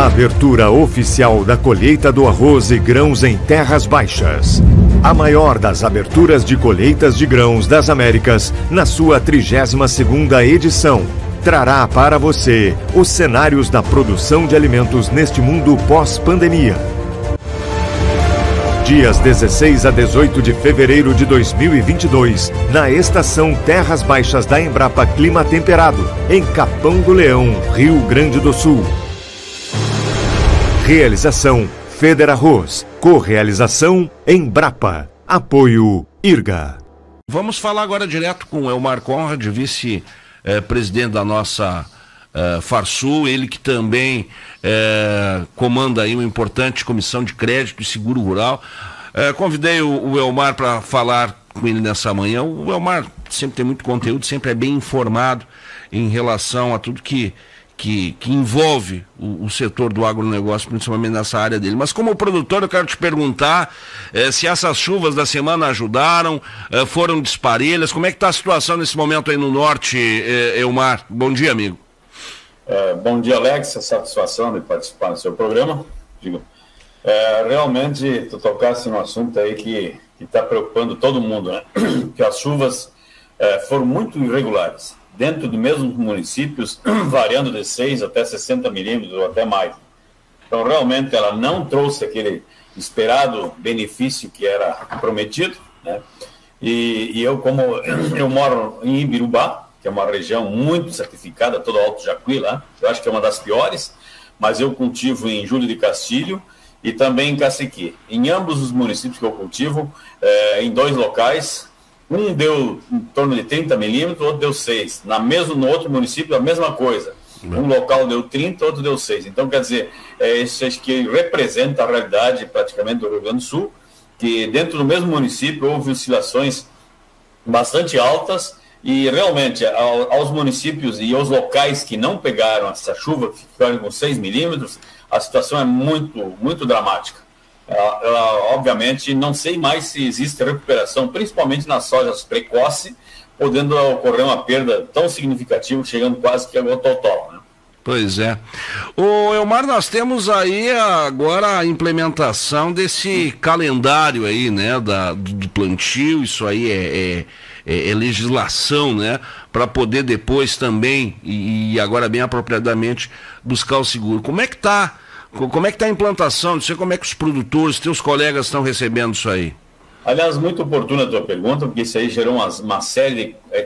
A abertura oficial da colheita do arroz e grãos em Terras Baixas. A maior das aberturas de colheitas de grãos das Américas, na sua 32ª edição, trará para você os cenários da produção de alimentos neste mundo pós-pandemia. Dias 16 a 18 de fevereiro de 2022, na estação Terras Baixas da Embrapa Clima Temperado, em Capão do Leão, Rio Grande do Sul. Realização Federarroz. Correalização Embrapa. Apoio IRGA. Vamos falar agora direto com o Elmar Conrad, vice-presidente da nossa Farsul, ele que também comanda aí uma importante comissão de crédito e seguro rural. Convidei o Elmar para falar com ele nessa manhã. O Elmar sempre tem muito conteúdo, sempre é bem informado em relação a tudo que envolve o setor do agronegócio, principalmente nessa área dele. Mas como produtor, eu quero te perguntar se essas chuvas da semana ajudaram, foram disparelhas. Como é que está a situação nesse momento aí no norte, Elmar? Bom dia, amigo. Bom dia, Alex. A satisfação de participar do seu programa. Realmente, tu tocaste num assunto aí que está preocupando todo mundo, né? Que as chuvas foram muito irregulares. Dentro do mesmo municípios, variando de 6 até 60 milímetros ou até mais. Então, realmente, ela não trouxe aquele esperado benefício que era prometido, né? E eu, como eu moro em Ibirubá, que é uma região muito certificada, todo o Alto Jacuí lá, eu acho que é uma das piores, mas eu cultivo em Júlio de Castilho e também em Caciqui. Em ambos os municípios que eu cultivo, em 2 locais, um deu em torno de 30 milímetros, outro deu 6. No outro município, a mesma coisa. Um local deu 30, outro deu 6. Então, quer dizer, isso acho que representa a realidade praticamente do Rio Grande do Sul, que dentro do mesmo município houve oscilações bastante altas e realmente aos municípios e aos locais que não pegaram essa chuva, que ficaram com 6 milímetros, a situação é muito, muito dramática. Obviamente, não sei mais se existe recuperação, principalmente nas sojas precoce, podendo ocorrer uma perda tão significativa, chegando quase que ao total, né? Pois é. O Elmar, nós temos aí agora a implementação desse calendário aí, né, do plantio. Isso aí é legislação, né, para poder depois também, e agora bem apropriadamente, buscar o seguro. Como é que está a implantação? Não sei como é que os produtores, teus colegas estão recebendo isso aí. Aliás, muito oportuna a tua pergunta, porque isso aí gerou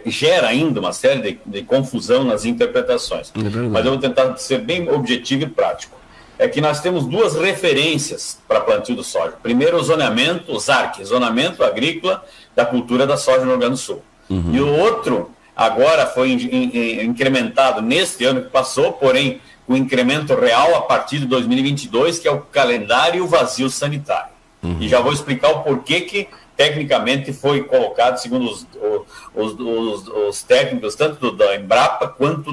gera ainda uma série de confusão nas interpretações. Mas eu vou tentar ser bem objetivo e prático. É que nós temos 2 referências para plantio do soja. Primeiro, o zoneamento, o ZARC, Zonamento Agrícola da Cultura da Soja no Rio Grande do Sul. Uhum. E o outro, agora foi incrementado neste ano que passou, porém, o incremento real a partir de 2022, que é o calendário vazio sanitário. Uhum. E já vou explicar o porquê que, tecnicamente, foi colocado, segundo os técnicos, tanto da Embrapa quanto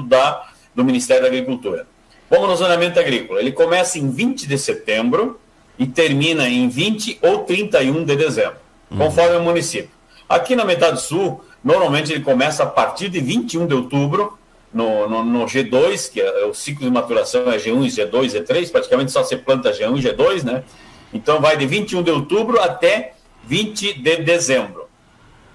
do Ministério da Agricultura. Vamos no zoneamento agrícola. Ele começa em 20 de setembro e termina em 20 ou 31 de dezembro, conforme o município. Aqui na metade sul, normalmente ele começa a partir de 21 de outubro, no G2, que o ciclo de maturação é G1, G2, G3, praticamente só se planta G1 e G2, né? Então vai de 21 de outubro até 20 de dezembro.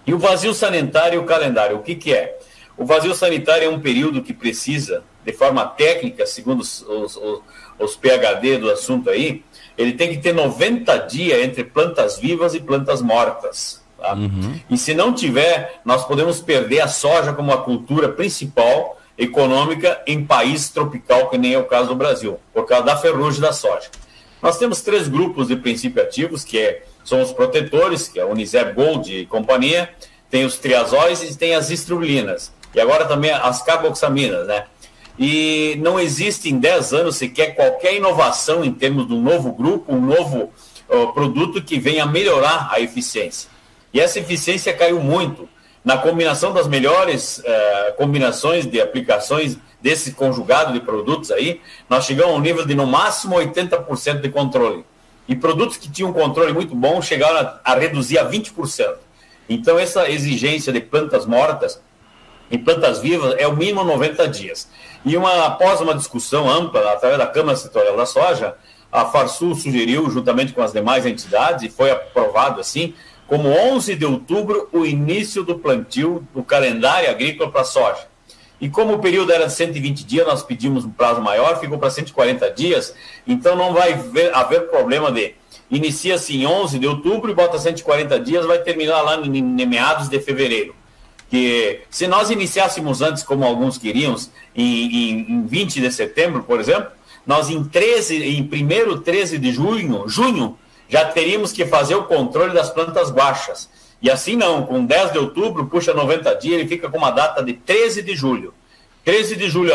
E o vazio sanitário e o calendário, o que é? O vazio sanitário é um período que precisa, de forma técnica, segundo os PhD do assunto aí, ele tem que ter 90 dias entre plantas vivas e plantas mortas. Tá? Uhum. E se não tiver, nós podemos perder a soja como a cultura principal econômica em país tropical, que nem é o caso do Brasil, por causa da ferrugem da soja. Nós temos 3 grupos de princípio ativos, são os protetores, que é a Uniseb Gold e companhia, tem os triazóis e tem as estrulinas. E agora também as carboxaminas, né? E não existe em 10 anos sequer qualquer inovação em termos de um novo grupo, um novo produto que venha melhorar a eficiência. E essa eficiência caiu muito. Na combinação das melhores combinações de aplicações desse conjugado de produtos aí, nós chegamos a um nível de no máximo 80% de controle. E produtos que tinham um controle muito bom chegaram a reduzir a 20%. Então essa exigência de plantas mortas em plantas vivas é o mínimo 90 dias. E após uma discussão ampla, através da Câmara Setorial da Soja, a Farsul sugeriu, juntamente com as demais entidades, e foi aprovado assim, como 11 de outubro, o início do plantio do calendário agrícola para a soja. E como o período era de 120 dias, nós pedimos um prazo maior, ficou para 140 dias, então não vai haver problema de inicia-se em 11 de outubro e bota 140 dias, vai terminar lá em meados de fevereiro. Que se nós iniciássemos antes, como alguns queriam, em 20 de setembro, por exemplo, nós em 13 de junho, já teríamos que fazer o controle das plantas baixas. E assim não, com 10 de outubro, puxa 90 dias, ele fica com uma data de 13 de julho. 13 de julho,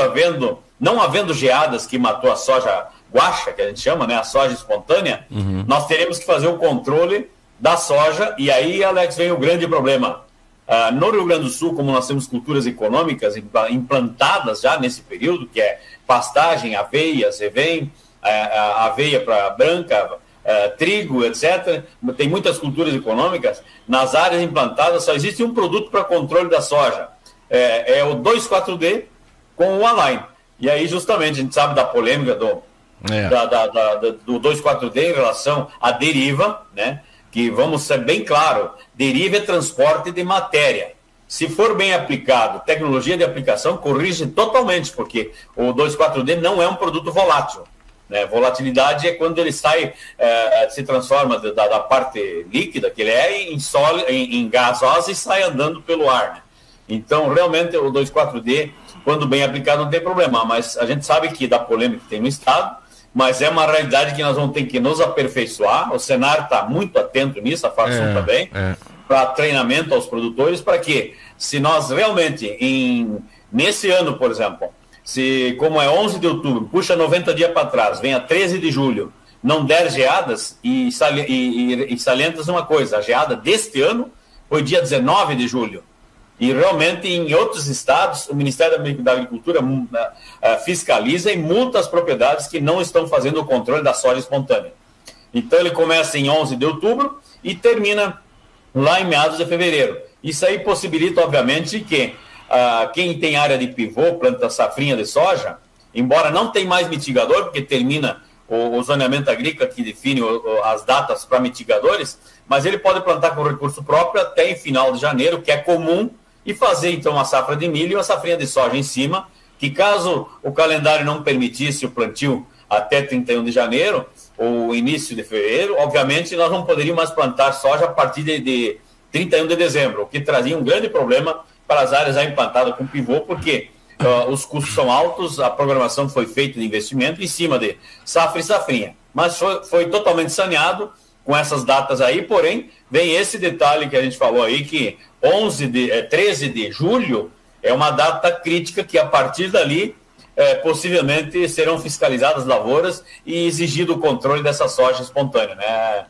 não havendo geadas que matou a soja guaxa, que a gente chama, né, a soja espontânea, nós teremos que fazer o controle da soja, e aí, Alex, vem o grande problema. No Rio Grande do Sul, como nós temos culturas econômicas implantadas já nesse período, que é pastagem, aveia, aveia para branca, trigo, etc. Tem muitas culturas econômicas. Nas áreas implantadas só existe um produto para controle da soja. É o 2,4-D com o Align. E aí, justamente, a gente sabe da polêmica do 2,4-D em relação à deriva, né? Que, vamos ser bem claro, deriva é transporte de matéria. Se for bem aplicado, tecnologia de aplicação corrige totalmente, porque o 2,4-D não é um produto volátil. Né? Volatilidade é quando ele sai, se transforma da parte líquida, que ele é, em gasosa e sai andando pelo ar. Né? Então, realmente, o 2,4-D, quando bem aplicado, não tem problema. Mas a gente sabe que da polêmica que tem no Estado, mas é uma realidade que nós vamos ter que nos aperfeiçoar. O Senar está muito atento nisso, a Farsul também, para treinamento aos produtores, para que, se nós realmente, nesse ano, por exemplo, como é 11 de outubro, puxa 90 dias para trás, vem a 13 de julho, não der geadas, e salientas uma coisa, a geada deste ano foi dia 19 de julho. E realmente em outros estados, o Ministério da Agricultura fiscaliza e multa as propriedades que não estão fazendo o controle da soja espontânea. Então ele começa em 11 de outubro e termina lá em meados de fevereiro. Isso aí possibilita, obviamente, que quem tem área de pivô, planta safrinha de soja, embora não tenha mais mitigador, porque termina o zoneamento agrícola que define as datas para mitigadores, mas ele pode plantar com recurso próprio até em final de janeiro, que é comum, e fazer então uma safra de milho e uma safrinha de soja em cima, que caso o calendário não permitisse o plantio até 31 de janeiro, ou início de fevereiro, obviamente nós não poderíamos mais plantar soja a partir de 31 de dezembro, o que trazia um grande problema para as áreas já implantadas com pivô, porque os custos são altos, a programação foi feita de investimento em cima de safra e safrinha. Mas foi totalmente saneado com essas datas aí, porém, vem esse detalhe que a gente falou aí, que 13 de julho é uma data crítica que, a partir dali, possivelmente serão fiscalizadas as lavouras e exigido o controle dessa soja espontânea, né,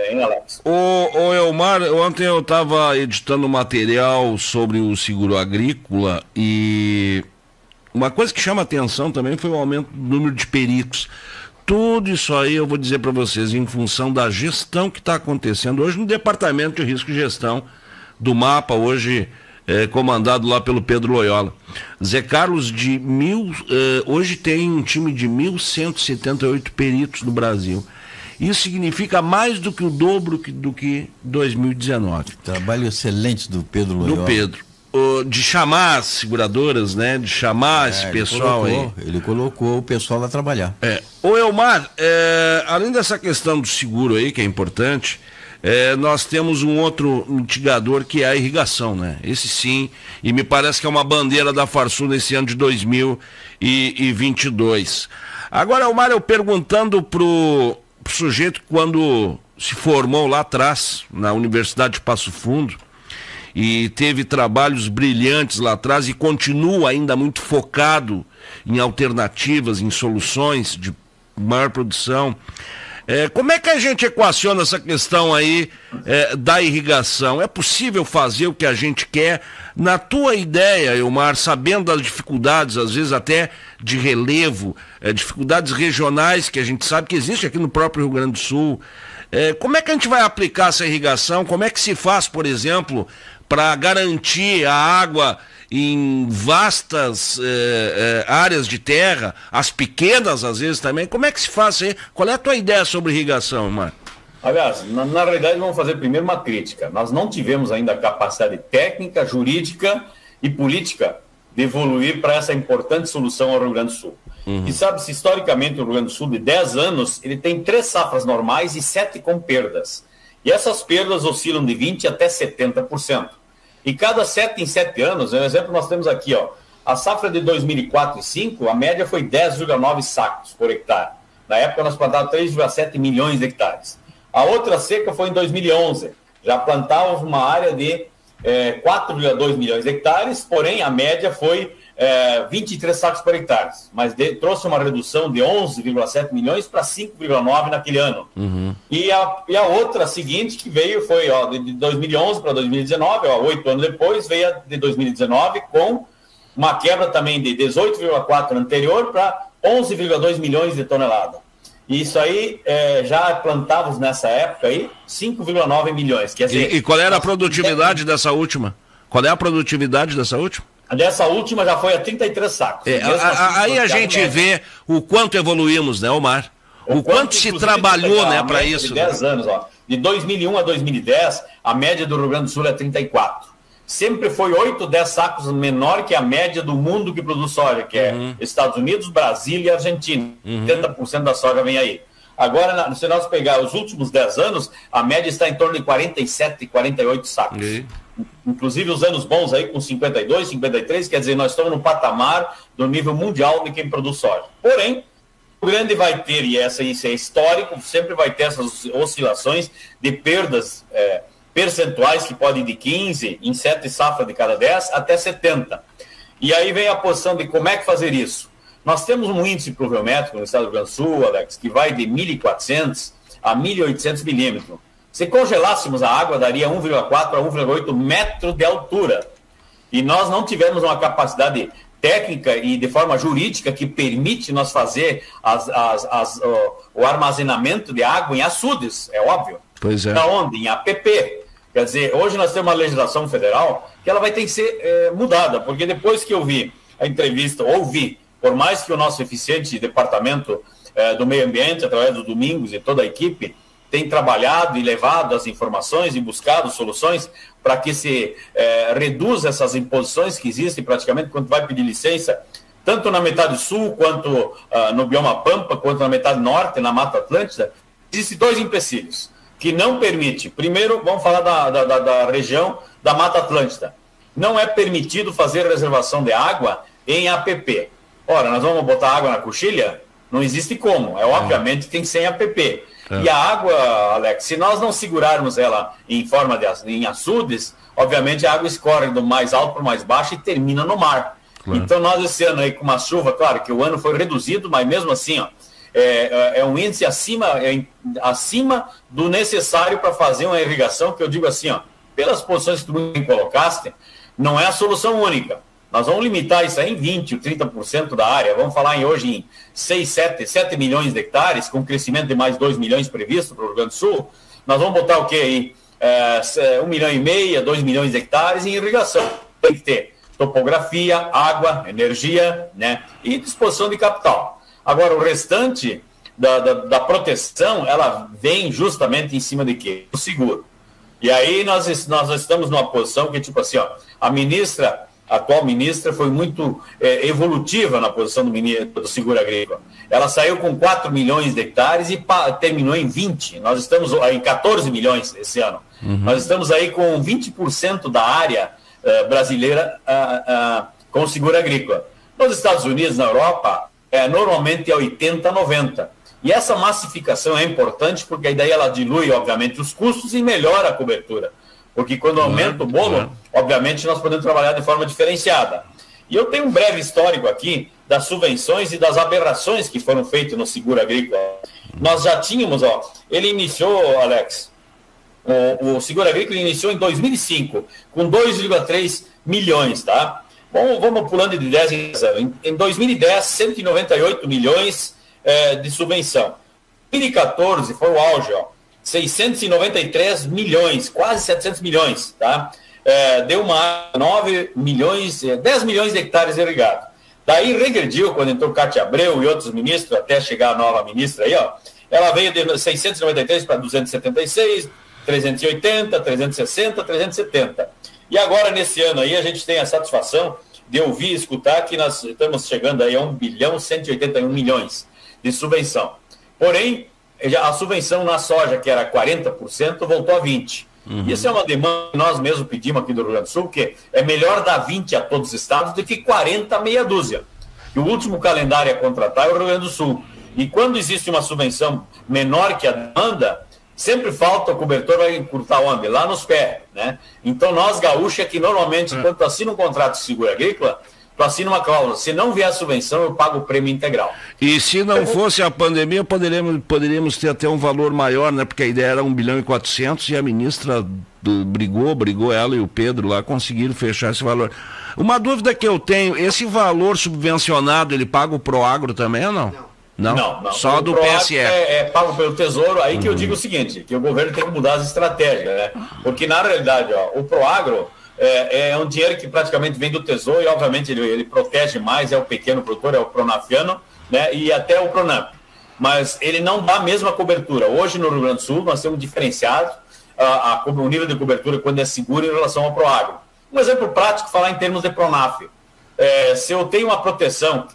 em Alex? Ô Elmar, ontem eu estava editando material sobre o seguro agrícola e uma coisa que chama atenção também foi o aumento do número de peritos. Tudo isso aí eu vou dizer para vocês em função da gestão que está acontecendo hoje no Departamento de Risco e Gestão do MAPA, hoje comandado lá pelo Pedro Loyola. Zé Carlos, hoje tem um time de 1.178 peritos no Brasil. Isso significa mais do que o dobro do que 2019. Trabalho excelente do Pedro Loyola. Do Pedro. De chamar as seguradoras, né? De chamar esse pessoal aí. Ele colocou o pessoal lá trabalhar. Ô Elmar, além dessa questão do seguro aí, que é importante, nós temos um outro mitigador que é a irrigação, né? Esse sim, e me parece que é uma bandeira da Farsul nesse ano de 2022. Agora, Elmar, eu perguntando pro sujeito quando se formou lá atrás, na Universidade de Passo Fundo, e teve trabalhos brilhantes lá atrás e continua ainda muito focado em alternativas, em soluções de maior produção. Como é que a gente equaciona essa questão aí da irrigação? É possível fazer o que a gente quer? Na tua ideia, Elmar, sabendo das dificuldades, às vezes até de relevo, dificuldades regionais que a gente sabe que existe aqui no próprio Rio Grande do Sul, Como é que a gente vai aplicar essa irrigação? Como é que se faz, por exemplo, para garantir a água em vastas áreas de terra, as pequenas às vezes também? Como é que se faz aí? Qual é a tua ideia sobre irrigação, Marco? Aliás, na realidade vamos fazer primeiro uma crítica. Nós não tivemos ainda a capacidade técnica, jurídica e política de evoluir para essa importante solução ao Rio Grande do Sul. E sabe-se, historicamente, o Rio Grande do Sul, de 10 anos, ele tem 3 safras normais e 7 com perdas. E essas perdas oscilam de 20% até 70%. E cada 7 em 7 anos, um exemplo nós temos aqui, ó, a safra de 2004 e 2005, a média foi 10,9 sacos por hectare. Na época nós plantávamos 3,7 milhões de hectares. A outra seca foi em 2011, já plantávamos uma área de 4,2 milhões de hectares, porém a média foi 23 sacos por hectare, mas trouxe uma redução de 11,7 milhões para 5,9 naquele ano. E a outra seguinte que veio foi de 2011 para 2019, 8 anos depois, veio a de 2019 com uma quebra também de 18,4 anterior para 11,2 milhões de toneladas. E isso aí já plantávamos nessa época aí 5,9 milhões. Quer dizer, e qual era a produtividade dessa última? Qual é a produtividade dessa última? Dessa última já foi a 33 sacos. Aí a gente vê o quanto evoluímos, né, Omar? O quanto se trabalhou, né, para isso. De 10 anos, de 2001 a 2010, a média do Rio Grande do Sul é 34. Sempre foi 8, 10 sacos menor que a média do mundo que produz soja, que é Estados Unidos, Brasil e Argentina. 70% da soja vem aí. Agora, se nós pegar os últimos 10 anos, a média está em torno de 47, 48 sacos. Inclusive os anos bons aí com 52, 53, quer dizer, nós estamos no patamar do nível mundial de quem produz soja. Porém, o grande vai ter, e isso é histórico, sempre vai ter essas oscilações de perdas percentuais que podem ir de 15 em 7 safras de cada 10 até 70. E aí vem a posição de como é que fazer isso. Nós temos um índice pluviométrico no estado do Rio Grande do Sul, Alex, que vai de 1.400 a 1.800 milímetros. Se congelássemos a água, daria 1,4 a 1,8 metro de altura. E nós não tivemos uma capacidade técnica e de forma jurídica que permite nós fazer o armazenamento de água em açudes, é óbvio. Pois é. Da onde? Em APP. Quer dizer, hoje nós temos uma legislação federal que ela vai ter que ser mudada, porque depois que eu vi a entrevista, ouvi, por mais que o nosso eficiente departamento do meio ambiente, através do Domingos e toda a equipe, tem trabalhado e levado as informações e buscado soluções para que se reduza essas imposições que existem praticamente quando vai pedir licença, tanto na metade sul, quanto no bioma Pampa, quanto na metade norte, na Mata Atlântica. Existem 2 empecilhos que não permite. Primeiro, vamos falar da região da Mata Atlântica. Não é permitido fazer reservação de água em APP. Ora, nós vamos botar água na coxilha? Não existe como. Obviamente tem que ser em APP. E a água, Alex, se nós não segurarmos ela em forma em açudes, obviamente a água escorre do mais alto para o mais baixo e termina no mar. Então nós esse ano aí com uma chuva, claro que o ano foi reduzido, mas mesmo assim, é um índice acima do necessário para fazer uma irrigação, que eu digo assim, pelas posições que tu me colocaste, não é a solução única. Nós vamos limitar isso aí em 20% ou 30% da área. Vamos falar hoje em 6, 7 milhões de hectares, com crescimento de mais 2 milhões previsto para o Rio Grande do Sul. Nós vamos botar o quê aí? 1,5 milhão, 2 milhões de hectares em irrigação. Tem que ter topografia, água, energia, né? E disposição de capital. Agora, o restante da proteção, ela vem justamente em cima de quê? Do seguro. E aí nós estamos numa posição que, tipo assim, a atual ministra foi muito evolutiva na posição do seguro agrícola. Ela saiu com 4 milhões de hectares e terminou em 20. Nós estamos em 14 milhões esse ano. Nós estamos aí com 20% da área brasileira com seguro agrícola. Nos Estados Unidos, na Europa, normalmente é 80, 90. E essa massificação é importante porque daí ela dilui, obviamente, os custos e melhora a cobertura. Porque quando aumenta o bolo, obviamente, nós podemos trabalhar de forma diferenciada. E eu tenho um breve histórico aqui das subvenções e das aberrações que foram feitas no seguro agrícola. Nós já tínhamos, ele iniciou, Alex, o seguro agrícola iniciou em 2005, com 2,3 milhões, tá? Bom, vamos pulando de 10 em 10 anos. Em 2010, 198 milhões de subvenção. Em 2014 foi o auge, 693 milhões, quase 700 milhões, tá? Deu uma 9 milhões, 10 milhões de hectares irrigados. Daí regrediu quando entrou Cátia Abreu e outros ministros, até chegar a nova ministra aí, ó. Ela veio de 693 para 276, 380, 360, 370. E agora, nesse ano aí, a gente tem a satisfação de ouvir e escutar que nós estamos chegando aí a 1 bilhão 181 milhões de subvenção. Porém, a subvenção na soja, que era 40%, voltou a 20%. Isso é uma demanda que nós mesmos pedimos aqui do Rio Grande do Sul, que é melhor dar 20 a todos os estados do que 40 a meia dúzia. E o último calendário a contratar é o Rio Grande do Sul. E quando existe uma subvenção menor que a demanda, sempre falta o cobertor, vai encurtar onde? Lá nos pés, né? Então nós gaúchos é que normalmente, quando tu assina um contrato de seguro agrícola, tu assina uma cláusula, se não vier a subvenção, eu pago o prêmio integral. E se não fosse a pandemia, poderíamos ter até um valor maior, né? Porque a ideia era 1 bilhão e 400 e a ministra brigou ela e o Pedro lá, conseguiram fechar esse valor. Uma dúvida que eu tenho, esse valor subvencionado, ele paga o Proagro também ou não? Não. Só do PSE. É pago pelo Tesouro, aí que eu digo o seguinte, que o governo tem que mudar as estratégias, né? Porque na realidade, ó, o Proagro é um dinheiro que praticamente vem do Tesouro e obviamente ele protege mais, é o pequeno produtor, é o pronafiano, né? E até o Pronamp. Mas ele não dá a mesma cobertura. Hoje no Rio Grande do Sul nós temos diferenciado o nível de cobertura quando é seguro em relação ao Proagro. Um exemplo prático, falar em termos de Pronaf. Se eu tenho uma proteção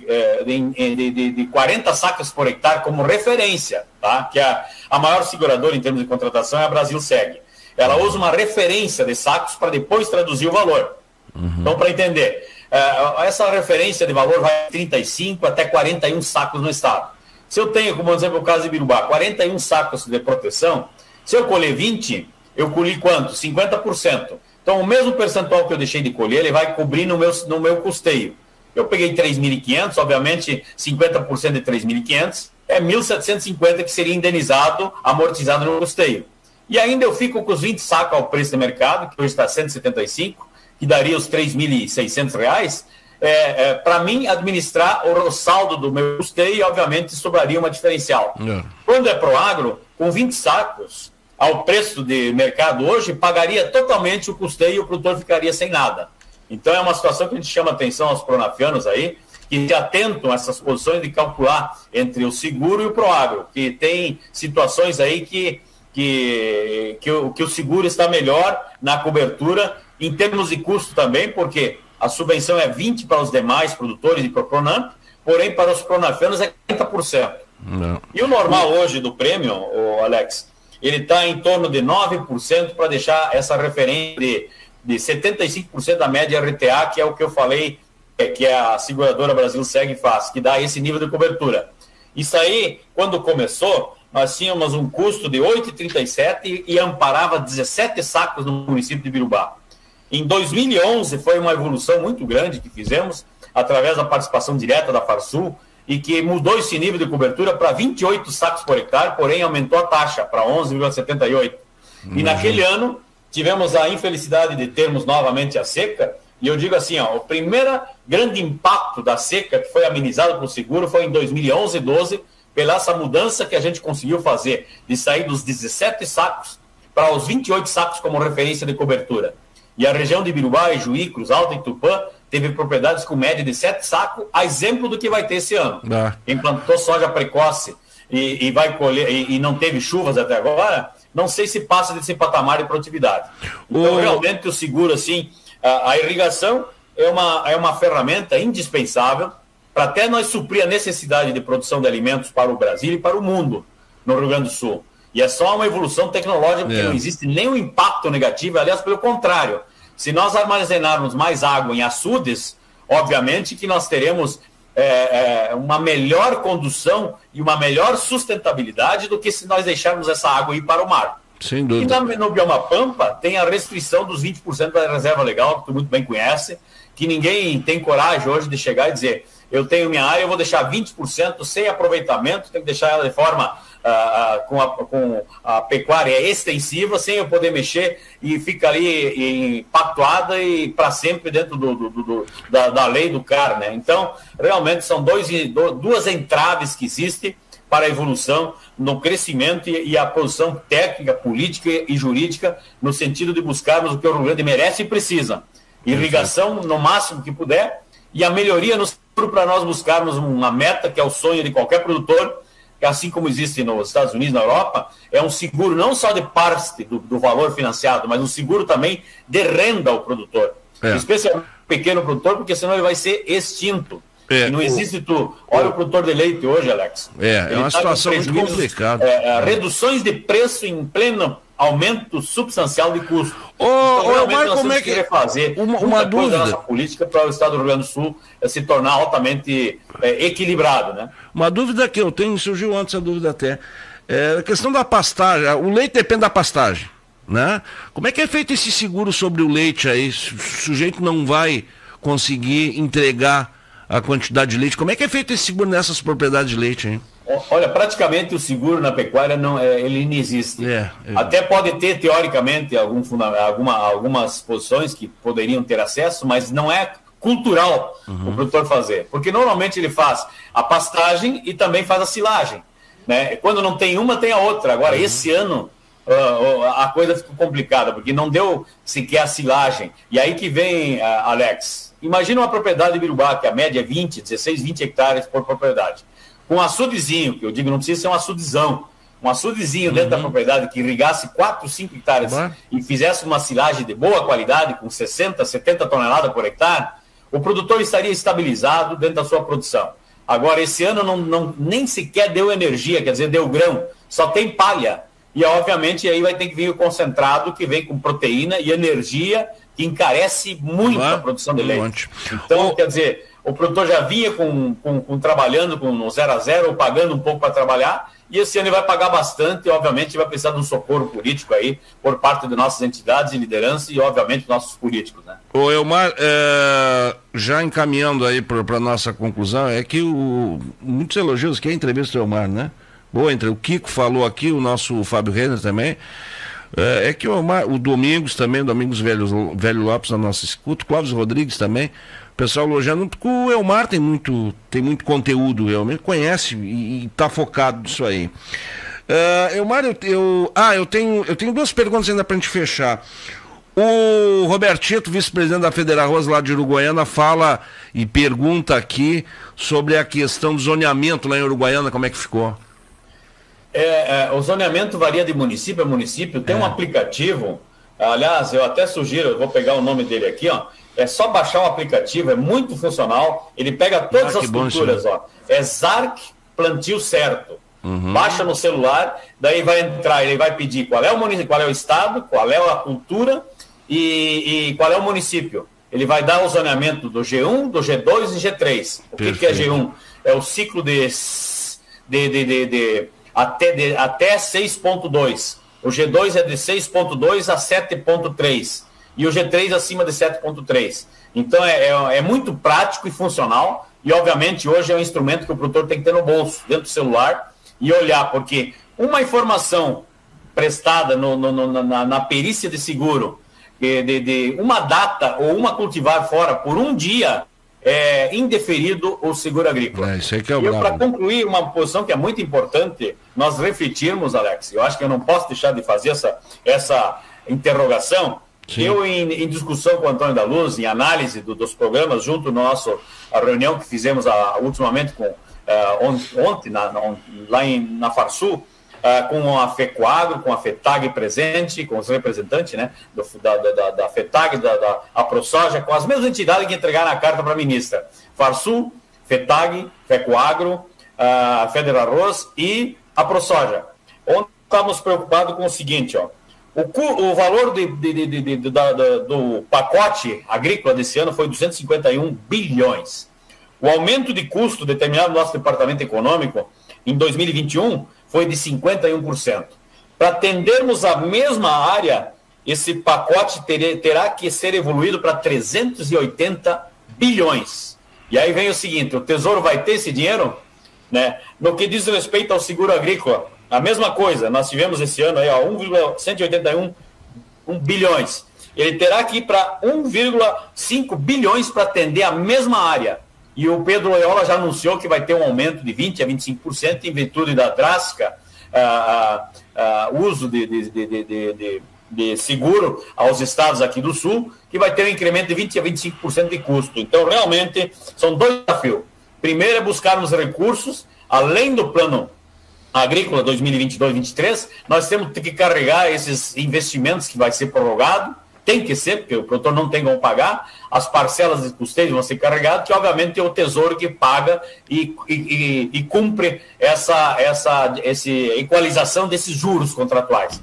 de 40 sacas por hectare como referência, tá? Que a maior seguradora em termos de contratação é a Brasilseg. Ela usa uma referência de sacos para depois traduzir o valor. Então, para entender, essa referência de valor vai de 35 até 41 sacos no estado. Se eu tenho, como exemplo, o caso de Birubá, 41 sacos de proteção, se eu colher 20, eu colhi quanto? 50%. Então, o mesmo percentual que eu deixei de colher, ele vai cobrir no meu custeio. Eu peguei 3.500, obviamente, 50% de 3.500 é 1.750 que seria indenizado, amortizado no custeio. E ainda eu fico com os 20 sacos ao preço de mercado, que hoje está 175, que daria os R$3.600, para mim administrar o saldo do meu custeio e, obviamente, sobraria uma diferencial. Quando é Proagro, com 20 sacos, ao preço de mercado hoje, pagaria totalmente o custeio e o produtor ficaria sem nada. Então é uma situação que a gente chama atenção aos pronafianos aí, que se atentam a essas posições de calcular entre o seguro e o Proagro, que tem situações aí que o seguro está melhor na cobertura, em termos de custo também, porque a subvenção é 20% para os demais produtores e para o Pronamp, porém para os pronafianos é 40%. E o normal hoje do prêmio, Alex, ele está em torno de 9% para deixar essa referência de 75% da média RTA, que é o que eu falei, que a seguradora Brasilseg faz, que dá esse nível de cobertura. Isso aí, quando começou, nós tínhamos um custo de 8,37 e amparava 17 sacos no município de Birubá. Em 2011 foi uma evolução muito grande que fizemos, através da participação direta da Farsul, e que mudou esse nível de cobertura para 28 sacos por hectare, porém aumentou a taxa para 11,78. E naquele ano, tivemos a infelicidade de termos novamente a seca, e eu digo assim, ó, o primeiro grande impacto da seca que foi amenizado pelo seguro foi em 2011 e 12, pela essa mudança que a gente conseguiu fazer, de sair dos 17 sacos para os 28 sacos como referência de cobertura. E a região de Birubá, Ijuí, Cruz Alta e Tupã teve propriedades com média de 7 sacos, a exemplo do que vai ter esse ano. Quem plantou soja precoce e vai colher e não teve chuvas até agora, não sei se passa desse patamar de produtividade. Então, realmente, o seguro, assim, a irrigação é uma ferramenta indispensável para até nós suprir a necessidade de produção de alimentos para o Brasil e para o mundo no Rio Grande do Sul. E é só uma evolução tecnológica, porque não existe nenhum impacto negativo, aliás, pelo contrário. Se nós armazenarmos mais água em açudes, obviamente que nós teremos uma melhor condução e uma melhor sustentabilidade do que se nós deixarmos essa água ir para o mar. Sem dúvida. E no bioma Pampa tem a restrição dos 20% da reserva legal, que tu muito bem conhece, que ninguém tem coragem hoje de chegar e dizer, eu tenho minha área, eu vou deixar 20% sem aproveitamento, tenho que deixar ela de forma com a pecuária extensiva, sem eu poder mexer, e fica ali pactuada e para sempre dentro da lei do CAR, né? Então, realmente são duas entraves que existem para a evolução, no crescimento e a posição técnica, política e jurídica, no sentido de buscarmos o que o Rio Grande merece e precisa. Irrigação no máximo que puder e a melhoria no seguro para nós buscarmos uma meta que é o sonho de qualquer produtor, que assim como existe nos Estados Unidos, na Europa, é um seguro não só de parte do valor financiado, mas um seguro também de renda ao produtor. Especialmente o pequeno produtor, porque senão ele vai ser extinto. E não existe olha o produtor de leite hoje, Alex. É uma situação muito complicada. Reduções de preço em pleno aumento substancial de custo. Então, como é que fazer uma dúvida da nossa política para o estado do Rio Grande do Sul se tornar altamente equilibrado, né? Uma dúvida que eu tenho, surgiu antes a dúvida até, a questão da pastagem. O leite depende da pastagem, né? Como é que é feito esse seguro sobre o leite aí? Se o sujeito não vai conseguir entregar a quantidade de leite, como é que é feito esse seguro nessas propriedades de leite, hein? Olha, praticamente o seguro na pecuária ele não existe. Até pode ter, teoricamente, algumas posições que poderiam ter acesso, mas não é cultural o produtor fazer. Porque normalmente ele faz a pastagem e também faz a silagem, né? Quando não tem uma, tem a outra. Agora, esse ano, a coisa ficou complicada, porque não deu sequer a silagem. E aí que vem, Alex, imagina uma propriedade de Birubá, que a média é 16, 20 hectares por propriedade. Com um açudezinho, que eu digo, não precisa ser um açudezão, um açudezinho dentro da propriedade que irrigasse 4, 5 hectares e fizesse uma silagem de boa qualidade, com 60, 70 toneladas por hectare, o produtor estaria estabilizado dentro da sua produção. Agora, esse ano nem sequer deu energia, quer dizer, deu grão, só tem palha. E, obviamente, aí vai ter que vir o concentrado, que vem com proteína e energia, que encarece muito a produção de leite. Então, quer dizer, o produtor já vinha trabalhando com no 0 a 0, ou pagando um pouco para trabalhar, e esse ano ele vai pagar bastante e, obviamente, vai precisar de um socorro político aí, por parte de nossas entidades de liderança e, obviamente, nossos políticos, né? Ô Elmar, já encaminhando aí para a nossa conclusão, é que muitos elogios, que é a entrevista do Elmar, né? Boa, o Kiko falou aqui, o nosso Fábio Renner também, é que o Domingos também, Domingos Velho Lopes na nossa escuta, Clóvis Rodrigues também, o pessoal elogiando, porque o Elmar tem muito conteúdo, realmente conhece e está focado nisso aí. Elmar, eu tenho duas perguntas ainda para a gente fechar. O Robertito, vice-presidente da Federarroz lá de Uruguaiana, fala e pergunta aqui sobre a questão do zoneamento lá em Uruguaiana, como é que ficou? O zoneamento varia de município a município, tem um aplicativo, aliás, eu até sugiro, eu vou pegar o nome dele aqui, ó, é só baixar o aplicativo, é muito funcional, ele pega todas as culturas, ó, é ZARC Plantio Certo, baixa no celular, daí vai entrar, ele vai pedir qual é o município, qual é o estado, qual é a cultura e qual é o município. Ele vai dar o zoneamento do G1, do G2 e G3. O que é G1? É o ciclo até 6.2. O G2 é de 6.2 a 7.3. E o G3 acima de 7.3. Então é muito prático e funcional. E, obviamente, hoje é um instrumento que o produtor tem que ter no bolso, dentro do celular, e olhar, porque uma informação prestada na perícia de seguro, de uma data ou uma cultivar fora por um dia, é indeferido o seguro agrícola. Isso aí que é o bravo. Para concluir, uma posição que é muito importante nós refletirmos, Alex, eu acho que eu não posso deixar de fazer essa interrogação. Sim. Eu, em discussão com o Antônio da Luz, em análise dos programas, junto na nossa reunião que fizemos ultimamente ontem, lá na Farsul, com a FECOAGRO, com a FETAG presente, com os representantes, né, da FETAG, da APROSOJA, com as mesmas entidades que entregaram a carta para a ministra. Farsul, FETAG, FECOAGRO, Federarroz e APROSOJA. Ontem estávamos preocupados com o seguinte, ó, o valor do pacote agrícola desse ano foi 251 bilhões. O aumento de custo determinado no nosso departamento econômico em 2021 foi de 51%. Para atendermos a mesma área, esse pacote terá que ser evoluído para 380 bilhões. E aí vem o seguinte, o Tesouro vai ter esse dinheiro? Né? No que diz respeito ao seguro agrícola, a mesma coisa, nós tivemos esse ano aí, 1,181 bilhões. Ele terá que ir para 1,5 bilhões para atender a mesma área. E o Pedro Loyola já anunciou que vai ter um aumento de 20% a 25% em virtude da drástica uso de seguro aos estados aqui do Sul, que vai ter um incremento de 20% a 25% de custo. Então, realmente, são dois desafios. Primeiro é buscarmos recursos, além do plano agrícola 2022-2023, nós temos que carregar esses investimentos que vai ser prorrogado, tem que ser, porque o produtor não tem como pagar, as parcelas de custeio vão ser carregadas, que obviamente é o Tesouro que paga e cumpre essa equalização desses juros contratuais.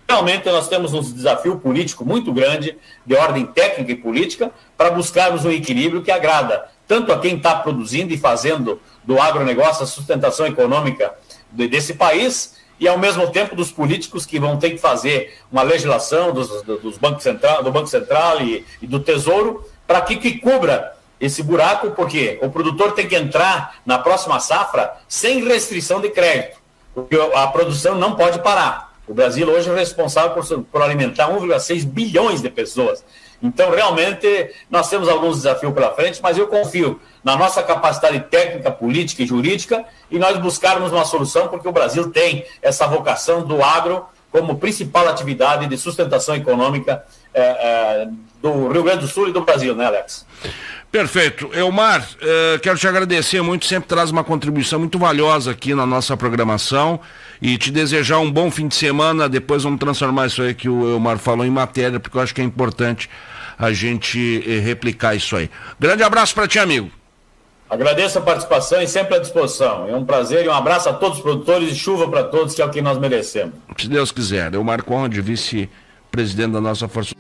Realmente nós temos um desafio político muito grande, de ordem técnica e política, para buscarmos um equilíbrio que agrada tanto a quem está produzindo e fazendo do agronegócio a sustentação econômica desse país, e ao mesmo tempo dos políticos que vão ter que fazer uma legislação do Banco Central e do Tesouro para que cubra esse buraco, porque o produtor tem que entrar na próxima safra sem restrição de crédito, porque a produção não pode parar. O Brasil hoje é responsável por alimentar 1,6 bilhões de pessoas. Então, realmente, nós temos alguns desafios pela frente, mas eu confio na nossa capacidade técnica, política e jurídica e nós buscarmos uma solução, porque o Brasil tem essa vocação do agro como principal atividade de sustentação econômica do Rio Grande do Sul e do Brasil, né, Alex? Perfeito. Elmar, quero te agradecer muito, sempre traz uma contribuição muito valiosa aqui na nossa programação e te desejar um bom fim de semana. Depois vamos transformar isso aí que o Elmar falou em matéria, porque eu acho que é importante a gente replicar isso aí. Grande abraço para ti, amigo. Agradeço a participação e sempre à disposição. É um prazer e um abraço a todos os produtores e chuva para todos, que é o que nós merecemos. Se Deus quiser. Elmar Conrad, vice-presidente da nossa Força.